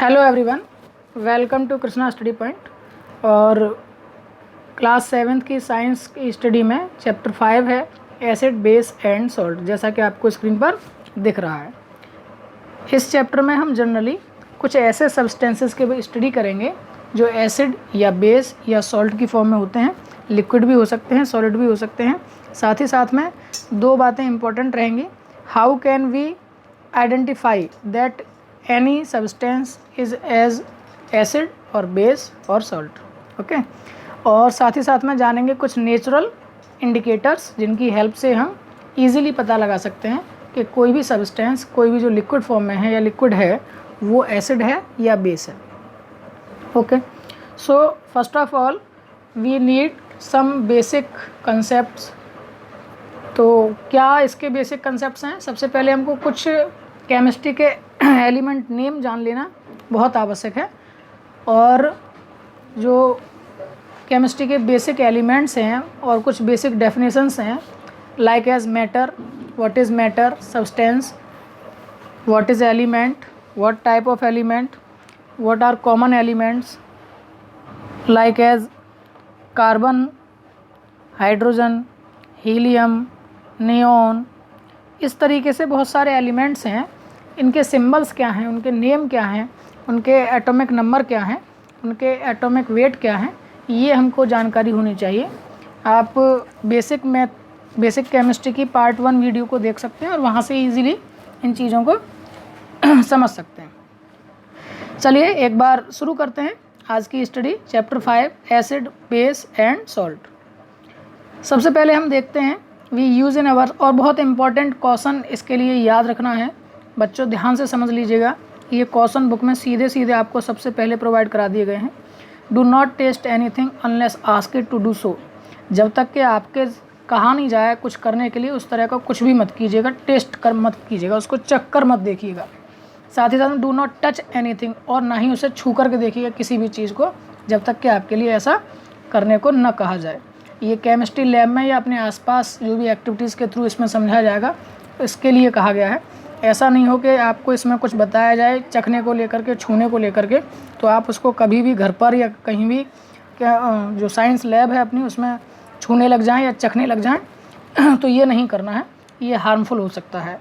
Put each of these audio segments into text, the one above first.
Hello everyone, welcome to Krishna study point. और class 7th की science की स्टडी में चैप्टर 5 है एसिड, बेस एंड सॉल्ट, जैसा कि आपको स्क्रीन पर दिख रहा है। इस चैप्टर में हम जनरली कुछ ऐसे सब्सटेंसेस के स्टडी करेंगे जो एसिड या बेस या सॉल्ट की फॉर्म में होते हैं। लिक्विड भी हो सकते हैं, सॉलिड भी हो सकते हैं। साथ ही साथ में दो बातें इंपॉर्टेंट रहेंगी। How can we identify that any substance is as acid और बेस और सॉल्ट, ओके। और साथ ही साथ में जानेंगे कुछ नेचुरल इंडिकेटर्स जिनकी हेल्प से हम इजीली पता लगा सकते हैं कि कोई भी सब्सटेंस, कोई भी जो लिक्विड फॉर्म में है या लिक्विड है, वो एसिड है या बेस है, okay. So first of all we need some basic concepts. तो क्या इसके बेसिक कंसेप्ट्स हैं? सबसे पहले हमको कुछ केमिस्ट्री के एलिमेंट नेम जान लेना बहुत आवश्यक है। और जो केमिस्ट्री के बेसिक एलिमेंट्स हैं और कुछ बेसिक डेफिनेशंस हैं, like as matter, what is matter, substance, what is element, what type of element, what are common elements, like as carbon, hydrogen, helium, neon. इस तरीके से बहुत सारे एलिमेंट्स हैं। इनके सिंबल्स क्या हैं, उनके नेम क्या हैं, उनके एटॉमिक नंबर क्या हैं, उनके एटॉमिक वेट क्या हैं, ये हमको जानकारी होनी चाहिए। आप बेसिक केमिस्ट्री की पार्ट 1 वीडियो को देख सकते हैं और वहाँ से इजीली इन चीज़ों को समझ सकते हैं। चलिए एक बार शुरू करते हैं आज की study, chapter 5 acid, base and salt. सबसे पहले हम देखते हैं वी यूज़ इन अवर, और बहुत इंपॉर्टेंट क्वेश्चन इसके लिए याद रखना है बच्चों, ध्यान से समझ लीजिएगा। ये क्वेश्चन बुक में सीधे सीधे आपको सबसे पहले प्रोवाइड करा दिए गए हैं। Do not taste anything unless asked to do so. जब तक कि आपके कहा नहीं जाए कुछ करने के लिए, उस तरह का कुछ भी मत कीजिएगा, टेस्ट कर मत कीजिएगा, उसको चख कर मत देखिएगा। साथ ही साथ डू नॉट टच एनीथिंग, और ना ही उसे छू करके देखिएगा किसी भी चीज़ को, जब तक कि आपके लिए ऐसा करने को न कहा जाए। ये केमिस्ट्री लैब में या अपने आसपास जो भी एक्टिविटीज़ के थ्रू इसमें समझाया जाएगा, इसके लिए कहा गया है। ऐसा नहीं हो कि आपको इसमें कुछ बताया जाए चखने को लेकर के, छूने को लेकर के, तो आप उसको कभी भी घर पर या कहीं भी जो साइंस लैब है अपनी, उसमें छूने लग जाएं या चखने लग जाएं तो ये नहीं करना है, ये हार्मफुल हो सकता है।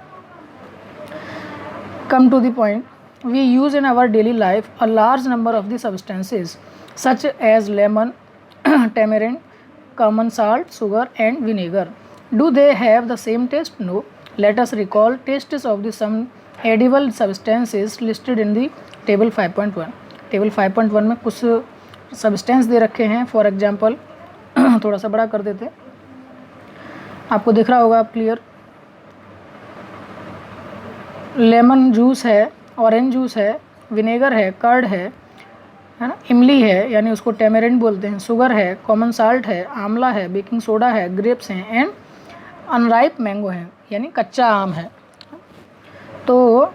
Come to the point, we use in our daily life a large number of the substances such as lemon, tamarind, common salt, sugar and vinegar. Do they have the same taste? No. Let us recall tastes of the some edible substances listed in the table 5.1. Table 5.1 में कुछ substance दे रखे हैं। For example थोड़ा सा बड़ा कर देते, आपको दिख रहा होगा आप क्लियर। लेमन जूस है, ऑरेंज जूस है, विनेगर है, कर्ड है ना, इमली है यानी उसको टेमेरिंड बोलते हैं, शुगर है, कॉमन साल्ट है, आंवला है, बेकिंग सोडा है, ग्रेप्स हैं एंड अनराइप मैंगो है यानी कच्चा आम है। तो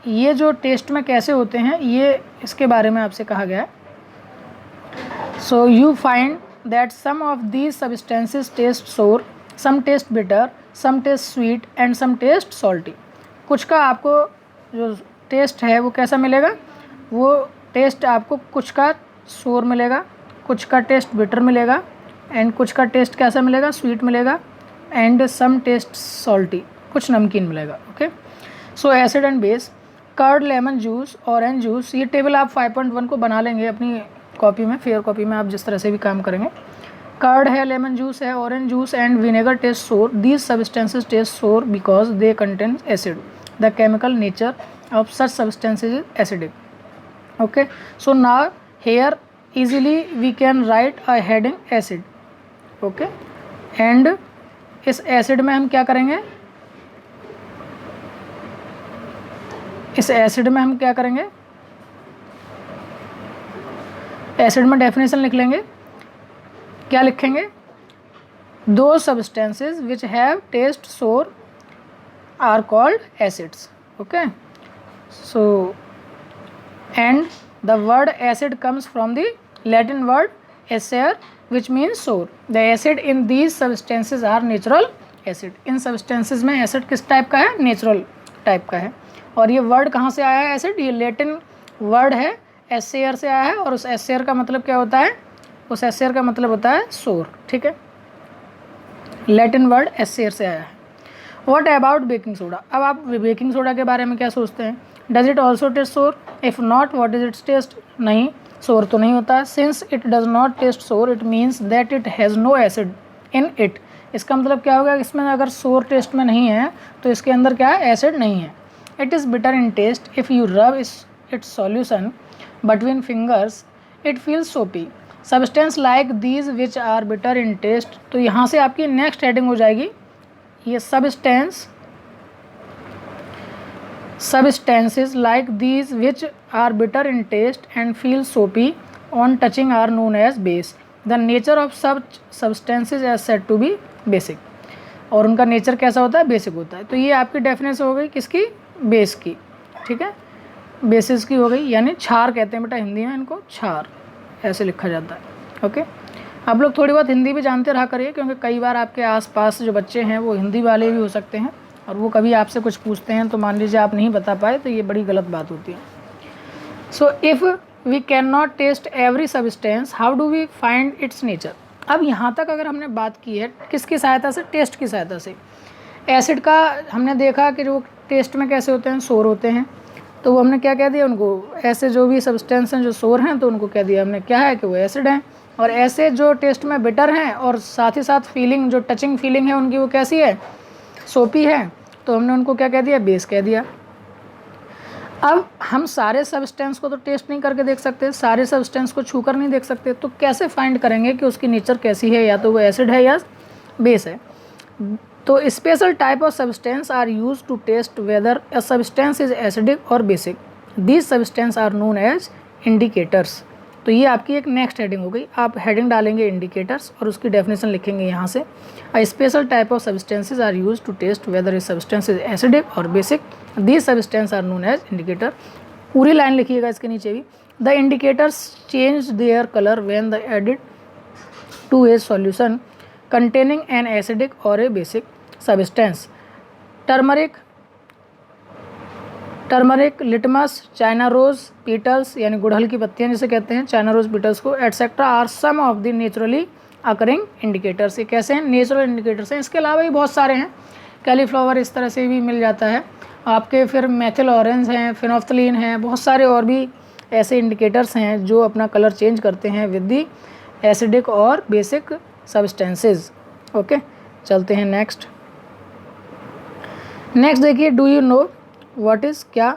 ये जो टेस्ट में कैसे होते हैं, ये इसके बारे में आपसे कहा गया है। So you find that some of these substances taste sour, some taste bitter, some taste sweet and some taste salty. कुछ का आपको जो टेस्ट है वो कैसा मिलेगा, वो टेस्ट आपको कुछ का सोर मिलेगा, कुछ का टेस्ट बिटर मिलेगा एंड कुछ का टेस्ट कैसा मिलेगा, स्वीट मिलेगा एंड सम टेस्ट सॉल्टी, कुछ नमकीन मिलेगा, okay. So acid and base, curd, lemon juice, orange juice. ये टेबल आप 5.1 को बना लेंगे अपनी कॉपी में, फेयर कॉपी में, आप जिस तरह से भी काम करेंगे। कर्ड है, लेमन जूस है, orange juice and vinegar taste sour. These substances taste sour because they contain acid. The chemical nature of such substances is acidic, okay. So now here easily we can write a heading acid, okay. and इस acid में हम क्या करेंगे, इस acid में हम क्या करेंगे, एसिड में डेफिनेशन लिख लेंगे। क्या लिखेंगे, दो substances which have taste sour are called acids, okay. So and the word acid comes from the Latin word acer, which means sour. The acid in these substances are natural acid. In substances में acid किस type का है, natural type का है। और ये word कहाँ से आया है, एसिड, ये लैटिन वर्ड है एसेयर से आया है, और उस एसेयर का मतलब क्या होता है, उस एसेयर का मतलब होता है सोर, ठीक है। लैटिन वर्ड एसेयर से आया है। व्हाट अबाउट बेकिंग सोडा, अब आप बेकिंग सोडा के बारे में क्या सोचते हैं, does it also taste sour, if not what is its taste, नहीं सोर तो नहीं होता है। Since it does not taste sour it means that it has no acid in it, इसका मतलब क्या होगा, इसमें अगर सोर टेस्ट में नहीं है तो इसके अंदर क्या है, एसिड नहीं है। It is bitter in taste if you rub its solution between fingers it feels soapy substance like these which are bitter in taste, तो यहाँ से आपकी नेक्स्ट हेडिंग हो जाएगी ये substances like these which are bitter in taste and feel soapy on touching are known as base. The nature of such substances is said to be basic, और उनका nature कैसा होता है, बेसिक होता है। तो ये आपकी डेफिनेशन हो गई किसकी, बेस की, ठीक है, बेसिस की हो गई, यानी क्षार कहते हैं बेटा हिंदी में इनको, क्षार ऐसे लिखा जाता है। ओके, आप लोग थोड़ी बहुत हिंदी भी जानते रहा करिए, क्योंकि कई बार आपके आसपास जो बच्चे हैं वो हिंदी वाले भी हो सकते हैं, और वो कभी आपसे कुछ पूछते हैं तो मान लीजिए आप नहीं बता पाए तो ये बड़ी गलत बात होती है। So if we can not taste every substance how do we find its nature. अब यहाँ तक अगर हमने बात की है किसकी सहायता से, टेस्ट की सहायता से। एसिड का हमने देखा कि जो टेस्ट में कैसे होते हैं, सोर होते हैं, तो वो हमने क्या कह दिया उनको, ऐसे जो भी सब्सटेंस हैं जो सोर हैं तो उनको कह दिया हमने क्या है कि वो एसिड हैं। और ऐसे जो टेस्ट में बिटर हैं और साथ ही साथ फीलिंग, जो टचिंग फीलिंग है उनकी वो कैसी है, सोपी है, तो हमने उनको क्या कह दिया, बेस कह दिया। अब हम सारे सब्सटेंस को तो टेस्ट नहीं करके देख सकते, सारे सब्सटेंस को छू कर नहीं देख सकते, तो कैसे फाइंड करेंगे कि उसकी नेचर कैसी है, या तो वो एसिड है या बेस है। तो special type of substance are use to test whether a substance is acidic और basic, these substance are known as indicators. तो ये आपकी एक नेक्स्ट हेडिंग हो गई, आप हेडिंग डालेंगे इंडिकेटर्स और उसकी डेफिनेशन लिखेंगे यहाँ से, a special type of substances are use to test whether a substance is acidic और basic, these substance are known as indicator. पूरी लाइन लिखिएगा इसके नीचे भी, the indicators change their colour when the added to a solution containing an acidic or a basic substance. Turmeric, litmus, china rose petals यानी गुड़हल की पत्तियां जिसे कहते हैं, चाइना रोज पीटल्स को, etcetera are some of the naturally occurring indicators. ये कैसे हैं, नेचुरल इंडिकेटर्स हैं। इसके अलावा भी बहुत सारे हैं, कैलीफ्लावर इस तरह से भी मिल जाता है आपके, फिर मेथिल ऑरेंज हैं, फिनोफ्थलीन हैं, बहुत सारे और भी ऐसे इंडिकेटर्स हैं जो अपना कलर चेंज करते हैं विद दी एसिडिक और बेसिक सब्सटेंसेस। ओके, चलते हैं नेक्स्ट देखिए, do you know what is, क्या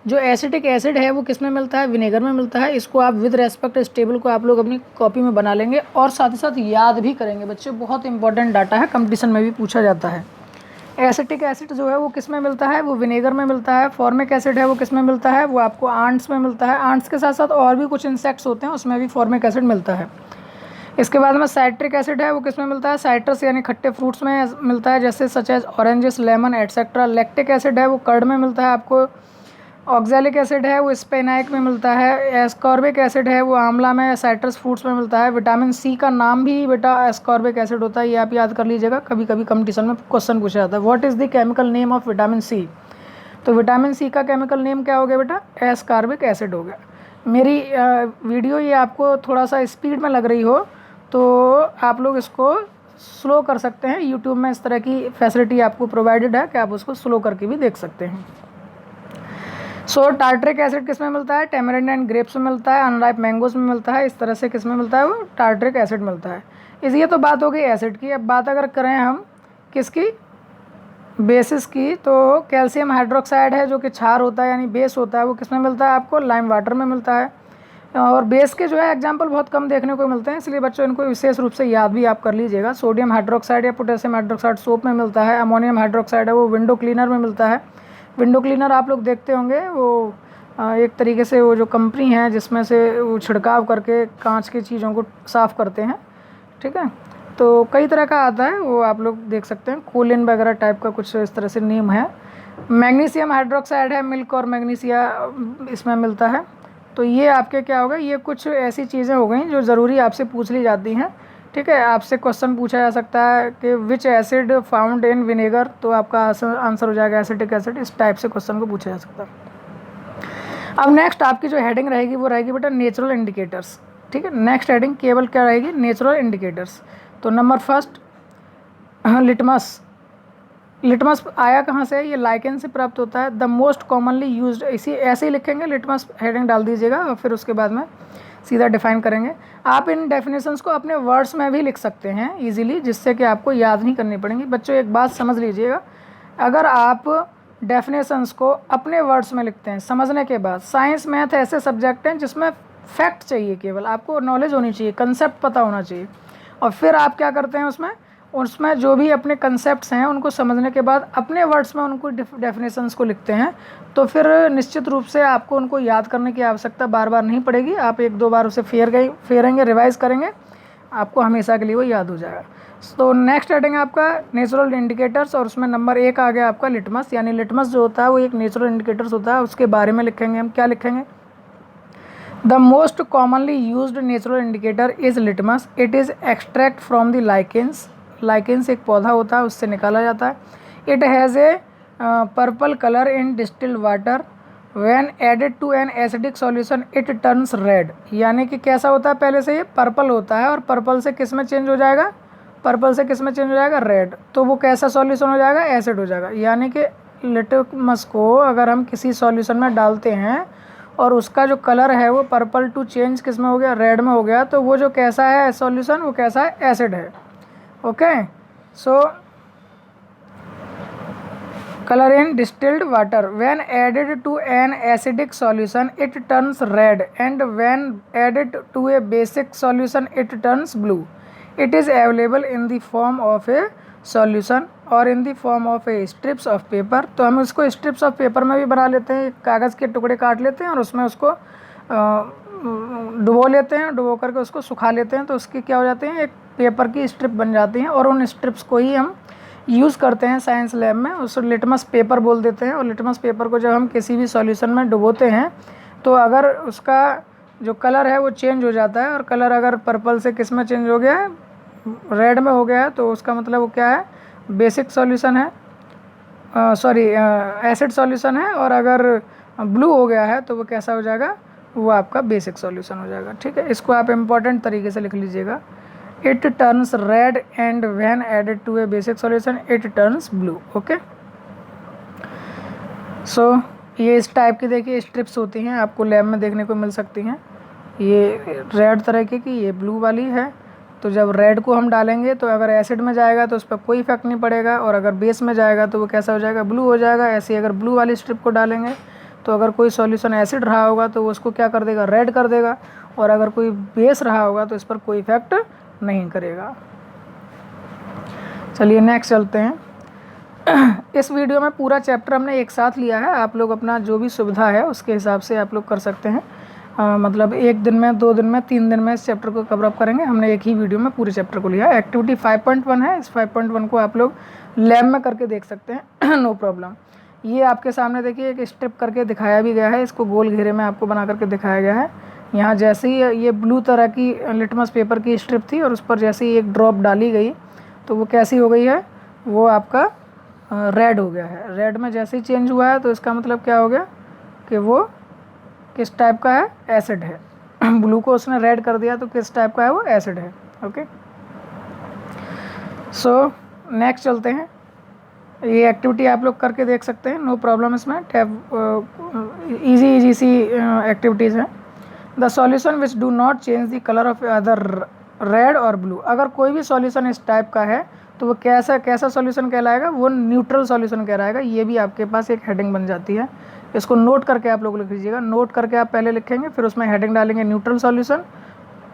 जो एसिटिक एसिड है वो किस में मिलता है, विनेगर में मिलता है। इसको आप विद रेस्पेक्ट इस टेबल को आप लोग अपनी कॉपी में बना लेंगे और साथ ही साथ याद भी करेंगे बच्चे, बहुत इंपॉर्टेंट डाटा है, कंपटीशन में भी पूछा जाता है। एसिटिक एसिड जो है वो किस में मिलता है, वो विनेगर में मिलता है। फॉर्मिक एसिड है वो किस में मिलता है, वो आपको आंट्स में मिलता है। आंट्स के साथ साथ और भी कुछ इंसेक्ट्स होते हैं उसमें भी फॉर्मिक एसिड मिलता है। इसके बाद में साइट्रिक एसिड है वो किस में मिलता है, साइट्रस यानी खट्टे फ्रूट्स में मिलता है, जैसे such as oranges, lemon etcetera. Lactic acid है वो कर्ड में मिलता है आपको। ऑक्जेलिक एसिड है वो स्पेनाइक में मिलता है। एस्कॉर्बिक एसिड है वो आंवला में, साइट्रस फ्रूट्स में मिलता है। विटामिन सी का नाम भी बेटा एस्कॉर्बिक एसिड होता है, ये आप याद कर लीजिएगा, कभी कभी कंपटीशन में क्वेश्चन पूछा जाता है। What is the chemical name of vitamin C, तो विटामिन सी का केमिकल नेम क्या हो गया बेटा, एस्कॉर्बिक एसिड हो गया। मेरी वीडियो ये आपको थोड़ा सा स्पीड में लग रही हो तो आप लोग इसको स्लो कर सकते हैं, यूट्यूब में इस तरह की फैसिलिटी आपको प्रोवाइडेड है कि आप उसको स्लो करके भी देख सकते हैं। सो टार्ट्रिक एसिड किस में मिलता है, टेमरिंड एंड ग्रेप्स में मिलता है, अनराइप मैंगोज में मिलता है, इस तरह से किस में मिलता है, वो टार्ट्रिक एसिड मिलता है। ये तो बात हो गई एसिड की। अब बात अगर करें हम किसकी, बेसिस की, तो कैल्शियम हाइड्रोक्साइड है जो कि क्षार होता है यानी बेस होता है, वो किस में मिलता है, आपको लाइम वाटर में मिलता है। और बेस के जो है एग्जाम्पल बहुत कम देखने को मिलते हैं, इसलिए बच्चों इनको विशेष रूप से याद भी आप कर लीजिएगा। सोडियम हाइड्रोक्साइड या पोटेशियम हाइड्रोक्साइड सोप में मिलता है। अमोनियम हाइड्रोक्साइड है वो विंडो क्लीनर में मिलता है। विंडो क्लीनर आप लोग देखते होंगे, वो एक तरीके से वो जो कंपनी है जिसमें से वो छिड़काव करके कांच की चीज़ों को साफ़ करते हैं, ठीक है, तो कई तरह का आता है, वो आप लोग देख सकते हैं, कोलिन वगैरह टाइप का कुछ इस तरह से नेम है। मैग्नीशियम हाइड्रोक्साइड है, मिल्क और मैग्नीशिया इसमें मिलता है। तो ये आपके क्या होगा, ये कुछ ऐसी चीज़ें हो गई जो ज़रूरी आपसे पूछ ली जाती हैं, ठीक है। आपसे क्वेश्चन पूछा जा सकता है कि विच एसिड फाउंड इन विनेगर, तो आपका आंसर हो जाएगा एसिटिक एसिड। इस टाइप से क्वेश्चन को पूछा जा सकता है। अब नेक्स्ट आपकी जो हेडिंग रहेगी वो रहेगी बेटा नेचुरल इंडिकेटर्स। ठीक है, नेक्स्ट हेडिंग केवल क्या रहेगी, नेचुरल इंडिकेटर्स। तो नंबर फर्स्ट लिटमस। लिटमस आया कहाँ से, ये लाइकेन से प्राप्त होता है। द मोस्ट कॉमनली यूज्ड, इसी ऐसे ही लिखेंगे, लिटमस हेडिंग डाल दीजिएगा और फिर उसके बाद में सीधा डिफाइन करेंगे। आप इन डेफिनेशंस को अपने वर्ड्स में भी लिख सकते हैं इजीली, जिससे कि आपको याद नहीं करनी पड़ेंगी। बच्चों एक बात समझ लीजिएगा, अगर आप डेफिनेशंस को अपने वर्ड्स में लिखते हैं समझने के बाद, साइंस मैथ ऐसे सब्जेक्ट हैं जिसमें फैक्ट चाहिए, केवल आपको नॉलेज होनी चाहिए, कंसेप्ट पता होना चाहिए, और फिर आप क्या करते हैं उसमें जो भी अपने कंसेप्ट्स हैं उनको समझने के बाद अपने वर्ड्स में उनको डेफिनेशंस को लिखते हैं, तो फिर निश्चित रूप से आपको उनको याद करने की आवश्यकता बार बार नहीं पड़ेगी। आप एक दो बार उसे फेरेंगे, रिवाइज करेंगे, आपको हमेशा के लिए वो याद हो जाएगा। तो नेक्स्ट हेडिंग आपका नेचुरल इंडिकेटर्स, और उसमें नंबर 1 आ गया आपका लिटमस। यानी लिटमस जो होता है वो एक नेचुरल इंडिकेटर्स होता है, उसके बारे में लिखेंगे हम। क्या लिखेंगे, the most commonly used natural indicator is litmus. It is extract from the lichens. Lichens एक पौधा होता है, उससे निकाला जाता है। It has a purple colour in distilled water. When added to an acidic solution it turns red. यानी कि कैसा होता है, पहले से ये पर्पल होता है और पर्पल से किस में चेंज हो जाएगा, पर्पल से किस में चेंज हो जाएगा, रेड। तो वो कैसा सॉल्यूशन हो जाएगा, एसिड हो जाएगा। यानी कि लिटमस को अगर हम किसी सॉल्यूशन में डालते हैं और उसका जो कलर है वो पर्पल टू चेंज किस में हो गया, रेड में हो गया, तो वो जो कैसा है सॉल्यूशन, वो कैसा है, एसिड है। Okay, so colour in distilled water. When added to an acidic solution it turns red, and when added to a basic solution it turns blue. It is available in the form of a solution और in the form of a strips of paper. तो हम इसको strips of paper में भी बना लेते हैं, कागज़ के टुकड़े काट लेते हैं और उसमें उसको डुबो लेते हैं, डुबो करके उसको सुखा लेते हैं, तो उसकी क्या हो जाते हैं, एक पेपर की स्ट्रिप बन जाती हैं, और उन स्ट्रिप्स को ही हम यूज़ करते हैं साइंस लैब में, उसको लिटमस पेपर बोल देते हैं। और लिटमस पेपर को जब हम किसी भी सॉल्यूशन में डुबोते हैं तो अगर उसका जो कलर है वो चेंज हो जाता है, और कलर अगर पर्पल से किस में चेंज हो गया है, रेड में हो गया है, तो उसका मतलब वो क्या है, बेसिक सॉल्यूशन है, सॉरी एसिड सॉल्यूशन है। और अगर ब्लू हो गया है तो वो कैसा हो जाएगा, वो आपका बेसिक सॉल्यूशन हो जाएगा। ठीक है, इसको आप इम्पॉर्टेंट तरीके से लिख लीजिएगा। It turns red and when added to a basic solution it turns blue. Okay, so ये इस टाइप की देखिए स्ट्रिप्स होती हैं, आपको लैब में देखने को मिल सकती हैं। ये रेड तरह की, ये ब्लू वाली है। तो जब रेड को हम डालेंगे तो अगर एसिड में जाएगा तो उस पर कोई इफेक्ट नहीं पड़ेगा, और अगर बेस में जाएगा तो वो कैसा हो जाएगा, ब्लू हो जाएगा। ऐसे ही अगर ब्लू वाली स्ट्रिप को डालेंगे तो अगर कोई सॉल्यूशन एसिड रहा होगा तो वो उसको क्या कर देगा, रेड कर देगा, और अगर कोई बेस रहा होगा तो इस पर कोई इफेक्ट नहीं करेगा। चलिए नेक्स्ट चलते हैं। इस वीडियो में पूरा चैप्टर हमने एक साथ लिया है, आप लोग अपना जो भी सुविधा है उसके हिसाब से आप लोग कर सकते हैं। मतलब 1 दिन में, 2 दिन में, 3 दिन में इस चैप्टर को कवर अप करेंगे। हमने एक ही वीडियो में पूरे चैप्टर को लिया है। एक्टिविटी 5.1 है, इस 5.1 को आप लोग लैब में करके देख सकते हैं, नो प्रॉब्लम। ये आपके सामने देखिए एक स्ट्रिप करके दिखाया भी गया है, इसको गोल घेरे में आपको बना करके दिखाया गया है। यहाँ जैसे ही ये ब्लू तरह की लिटमस पेपर की स्ट्रिप थी और उस पर जैसे ही एक ड्रॉप डाली गई तो वो कैसी हो गई है, वो आपका रेड हो गया है। रेड में जैसे ही चेंज हुआ है तो इसका मतलब क्या हो गया कि वो किस टाइप का है, एसिड है। ब्लू को उसने रेड कर दिया तो किस टाइप का है, वो एसिड है। ओके, सो नेक्स्ट चलते हैं। ये एक्टिविटी आप लोग करके देख सकते हैं, नो प्रॉब्लम। इसमें इजी सी एक्टिविटीज़ हैं। The solution which do not change the colour of other red और ब्लू। अगर कोई भी सॉल्यूशन इस टाइप का है तो वो कैसा सॉल्यूशन कहलाएगा, वो न्यूट्रल सॉल्यूशन कहलाएगा। ये भी आपके पास एक हेडिंग बन जाती है, इसको नोट करके आप लोग लिख लीजिएगा। नोट करके आप पहले लिखेंगे, फिर उसमें हेडिंग डालेंगे न्यूट्रल सॉल्यूशन,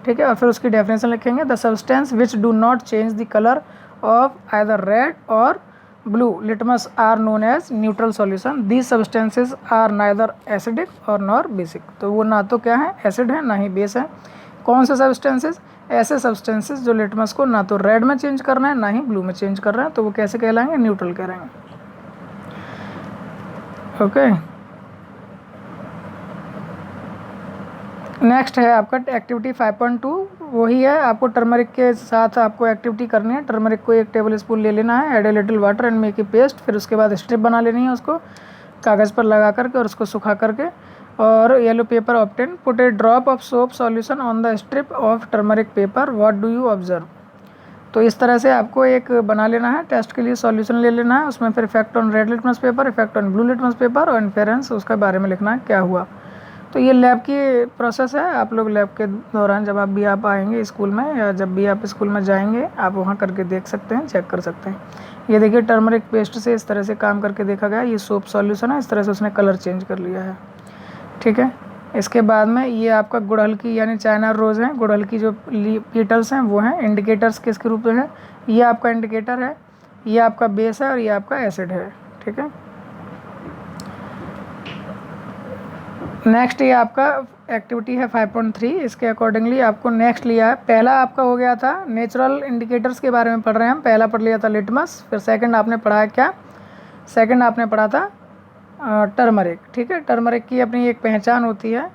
ठीक है, और फिर उसकी डेफिनेशन लिखेंगे। The substance which do not change the colour of either red और blue litmus are known as neutral solution. These substances are neither acidic or nor basic. तो वो ना तो क्या है, एसिड है, ना ही बेस है। कौन से सब्सटेंसेस, ऐसे सब्सटेंसेस जो लिटमस को ना तो रेड में चेंज करना है ना ही ब्लू में चेंज कर रहे हैं, तो वो कैसे कहलाएंगे, न्यूट्रल कहलाएंगे। ओके, नेक्स्ट है आपका एक्टिविटी 5.2। वही है, आपको टर्मरिक के साथ आपको एक्टिविटी करनी है। टर्मरिक को 1 टेबल स्पून ले लेना है, add a little water and make a paste. फिर उसके बाद स्ट्रिप बना लेनी है, उसको कागज़ पर लगा करके और उसको सुखा करके और yellow paper obtain, put A drop of soap solution on the strip of turmeric paper, what do you observe. तो इस तरह से आपको एक बना लेना है, टेस्ट के लिए सॉल्यूशन ले लेना है, उसमें फिर effect on red litmus paper, effect on blue litmus paper और इन्फेरेंस उसके बारे में लिखना है क्या हुआ। तो ये लैब की प्रोसेस है, आप लोग लैब के दौरान जब आप भी आप आएंगे स्कूल में या जब भी आप स्कूल में जाएंगे आप वहाँ करके देख सकते हैं, चेक कर सकते हैं। ये देखिए टर्मरिक पेस्ट से इस तरह से काम करके देखा गया, ये सोप सॉल्यूशन है, इस तरह से उसने कलर चेंज कर लिया है, ठीक है। इसके बाद में ये आपका गुड़हल की यानी चाइना रोज़ है, गुड़हल की जो पीटल्स हैं वो हैं, इंडिकेटर्स किसके रूप में है, ये आपका इंडिकेटर है, ये आपका बेस है और ये आपका एसिड है, ठीक है। नेक्स्ट ये आपका एक्टिविटी है 5.3, इसके अकॉर्डिंगली आपको नेक्स्ट लिया है। पहला आपका हो गया था नेचुरल इंडिकेटर्स के बारे में पढ़ रहे हैं हम, पहला पढ़ लिया था लिटमस, फिर सेकंड आपने पढ़ा है क्या, सेकंड आपने पढ़ा था टर्मरिक, ठीक है। टर्मरिक की अपनी एक पहचान होती है,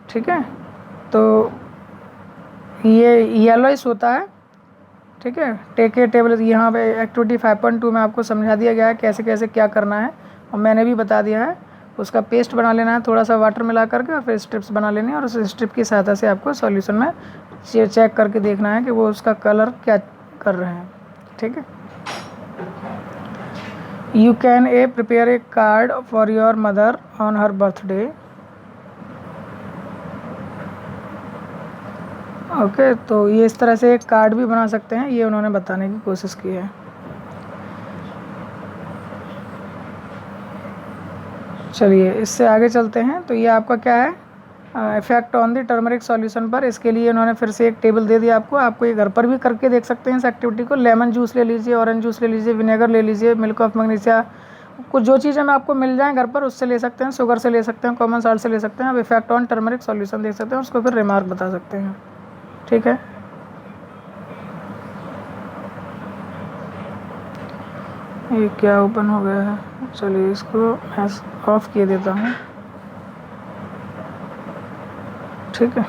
ठीक है। तो ये येलोइश होता है, ठीक है। टेक ए टेबल, यहाँ पे एक्टिविटी 5.2 में आपको समझा दिया गया है कैसे कैसे क्या करना है और मैंने भी बता दिया है। उसका पेस्ट बना लेना है थोड़ा सा वाटर मिला करके और फिर स्ट्रिप्स बना लेनी है और उस स्ट्रिप की सहायता से आपको सॉल्यूशन में चेक करके देखना है कि वो उसका कलर क्या कर रहे हैं, ठीक है। You can prepare a card for your mother on her birthday. Okay तो ये इस तरह से एक कार्ड भी बना सकते हैं, ये उन्होंने बताने की कोशिश की है। चलिए इससे आगे चलते हैं। तो ये आपका क्या है, effect on the turmeric solution पर, इसके लिए इन्होंने फिर से एक टेबल दे दिया आपको ये घर पर भी करके देख सकते हैं इस एक्टिविटी को। लेमन जूस ले लीजिए, ऑरेंज जूस ले लीजिए, विनेगर ले लीजिए, मिल्क ऑफ मैग्नीशिया, कुछ जो चीज़ें मैं आपको मिल जाएँ घर पर उससे ले सकते हैं, शुगर से ले सकते हैं, कॉमन साल्ट से ले सकते हैं। आप इफेक्ट ऑन टर्मरिक सॉल्यूशन देख सकते हैं, उसको फिर रिमार्क बता सकते हैं, ठीक है। ये क्या ओपन हो गया है, चलिए इसको मैं ऑफ किए देता हूँ, ठीक है।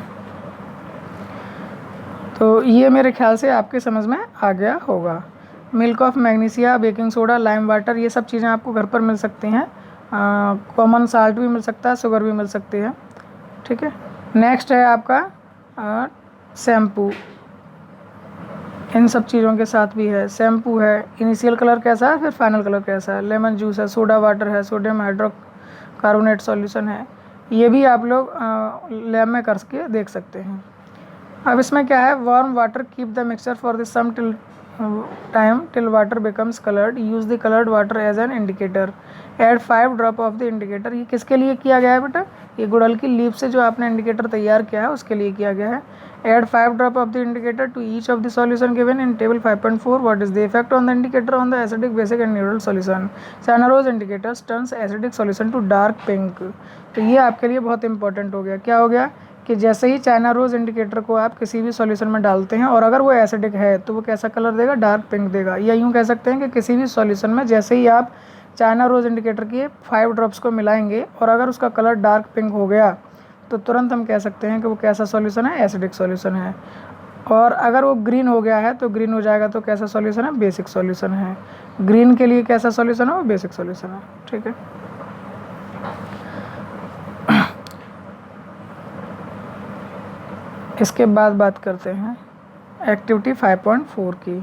तो ये मेरे ख्याल से आपके समझ में आ गया होगा। Milk of magnesia, baking soda, lime water, ये सब चीज़ें आपको घर पर मिल सकती हैं। कॉमन साल्ट भी मिल सकता है, शुगर भी मिल सकती है, ठीक है। नेक्स्ट है आपका शैम्पू, इन सब चीज़ों के साथ भी है। शैम्पू है, इनिशियल कलर कैसा है, फिर फाइनल कलर कैसा है। लेमन जूस है, सोडा वाटर है, सोडियम हाइड्रोकार्बोनेट सॉल्यूशन है, ये भी आप लोग लैब में करके देख सकते हैं। अब इसमें क्या है, warm water keep the mixture for the some time till water becomes coloured, use the coloured water as an indicator, add 5 drop of the indicator. ये किसके लिए किया गया है बेटा, ये गुड़हल की लीफ से जो आपने इंडिकेटर तैयार किया है उसके लिए किया गया है। Add 5 drop of the indicator to each of the solution given in table 5.4, what is the effect on the indicator on the acidic, basic and neutral solution. China rose indicators turns acidic solution to dark pink. तो ये आपके लिए बहुत important हो गया। क्या हो गया कि जैसे ही चाइना रोज इंडिकेटर को आप किसी भी सॉल्यूशन में डालते हैं और अगर वो एसिडिक है तो वो कैसा कलर देगा, डार्क पिंक देगा। या यूँ कह सकते हैं कि किसी भी सॉल्यूशन में जैसे ही आप चाइना रोज इंडिकेटर के 5 ड्रॉप्स को मिलाएंगे और अगर उसका कलर डार्क पिंक हो गया तो तुरंत हम कह सकते हैं कि वो कैसा सॉल्यूशन है, एसिडिक सॉल्यूशन है। और अगर वो ग्रीन हो गया है तो ग्रीन हो जाएगा तो कैसा सॉल्यूशन है, बेसिक सॉल्यूशन है। ग्रीन के लिए कैसा सॉल्यूशन है, वो बेसिक सॉल्यूशन है, ठीक है। इसके बाद बात करते हैं एक्टिविटी 5.4 की।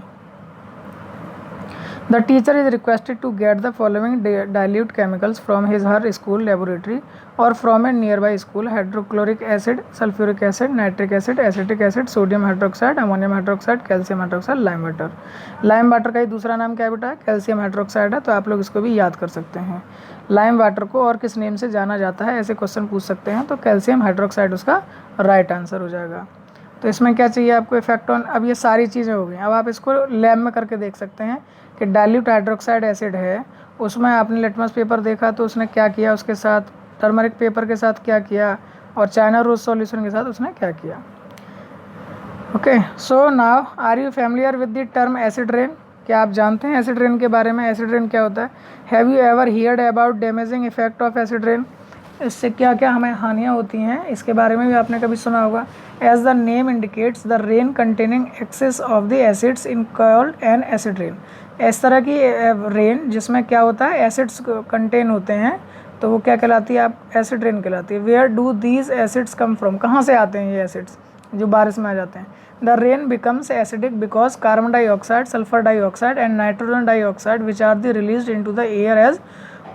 The teacher is requested to get the following dilute chemicals from her school laboratory or from a nearby school: hydrochloric acid, sulfuric acid, nitric acid, acetic acid, sodium hydroxide, ammonium hydroxide, calcium hydroxide, lime water। Lime water का ही दूसरा नाम क्या है बेटा, calcium hydroxide है, तो आप लोग इसको भी याद कर सकते हैं। लाइम वाटर को और किस नेम से जाना जाता है, ऐसे क्वेश्चन पूछ सकते हैं, तो कैल्शियम हाइड्रोक्साइड उसका राइट आंसर हो जाएगा। तो इसमें क्या चाहिए आपको, इफेक्ट ऑन, अब ये सारी चीज़ें हो गई। अब आप इसको लैब में करके देख सकते हैं कि डाइल्यूट हाइड्रोक्साइड एसिड है, उसमें आपने लिटमस पेपर देखा तो उसने क्या किया, उसके साथ टर्मरिक पेपर के साथ क्या किया और चाइना रोज सॉल्यूशन के साथ उसने क्या किया। Okay, so now are you familiar with the term acid rain. क्या आप जानते हैं एसिड रेन के बारे में, एसिड रेन क्या होता है। Have you ever heard about damaging effect of acid rain, इससे क्या क्या हमें हानियाँ होती हैं, इसके बारे में भी आपने कभी सुना होगा। As the name indicates the rain containing excess of the acids in called an acid rain. इस तरह की रेन जिसमें क्या होता है, एसिड्स कंटेन होते हैं तो वो क्या कहलाती है, आप एसिड रेन कहलाती है। Where do these acids come from, कहाँ से आते हैं ये एसिड्स जो बारिश में आ जाते हैं। The rain becomes acidic because carbon dioxide, sulphur dioxide and nitrogen dioxide which are the released into the air as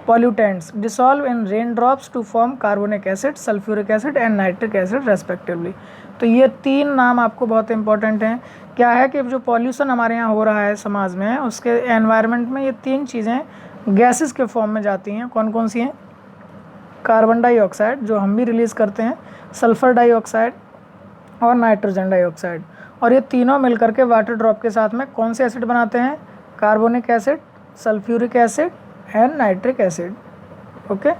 pollutants dissolve in raindrops to form carbonic acid, sulfuric acid and nitric acid respectively। तो ये 3 नाम आपको बहुत important हैं। क्या है कि जो पॉल्यूशन हमारे यहाँ हो रहा है समाज में, उसके एनवायरनमेंट में ये 3 चीज़ें गैसेस के फॉर्म में जाती हैं। कौन कौन सी हैं? कार्बन डाइऑक्साइड जो हम भी रिलीज़ करते हैं, सल्फ़र डाइऑक्साइड और नाइट्रोजन डाइऑक्साइड, और ये तीनों मिलकर के वाटर ड्रॉप के साथ में कौन से एसिड बनाते हैं? Carbonic acid, sulphuric acid and nitric acid, okay,